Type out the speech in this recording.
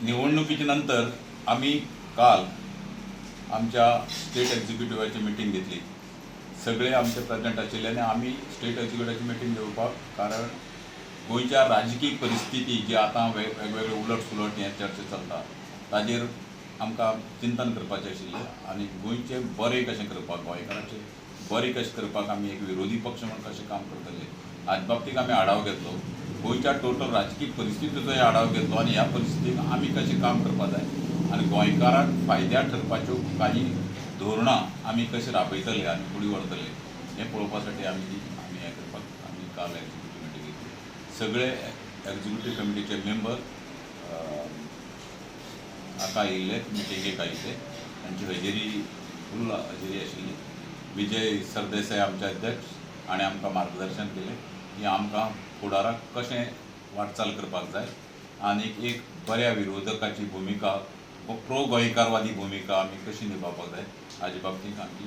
निवडणुकीच्या नंतर आम्ही काल आमच्या स्टेट एक्झिक्युटिव्हाची मिटींग घेतली. सगळे आमचे प्रेझेंट आशिल्ल्याने आम्ही स्टेट एक्झिक्युटिव्हाची मिटींग घेवपाक, कारण गोंयच्या राजकीय परिस्थिती जी आतां वेगवेगळे उलट सुलट हे चर्चा चलता ताजेर आमकां चिंतन करपाचें आशिल्लें आनी गोंयचें बरें कशें करपाक, गोंयकारांचें बरें कशें करपाक आमी एक विरोधी पक्ष म्हणून कशें काम करतले हाचे बाबतींत आमी आढावो घेतलो. गोंयच्या टोटल राजकीय परिस्थितीचोय आढावो घेतलो आनी ह्या परिस्थितीक आमी कशें काम करपा जाय आनी गोंयकारांक फायद्याक ठरपाच्यो काही धोरणां आमी कशें राबयतले आनी फुडें व्हरतले हें पळोवपा साठी आमी हें करपाक आमी काल एक्झिक्युटीव मिटींग घेतली. सगळे एक्झिक्युटीव कमिटीचे मेंबर हाका येयल्ले, मिटिंगेक आयिल्ले. तांची हजेरी फूल हजेरी आशिल्ली. विजय सरदेसाय आमचे अध्यक्ष हाणें आमकां मार्गदर्शन केलें की आमकां फुडाराक कशें वाटचाल करपाक जाय आनी एक बऱ्या विरोधकाची भुमिका, प्रो गोंयकारवादी भुमिका आमी कशी निभावपाक जाय हाचे बाबतींत आमची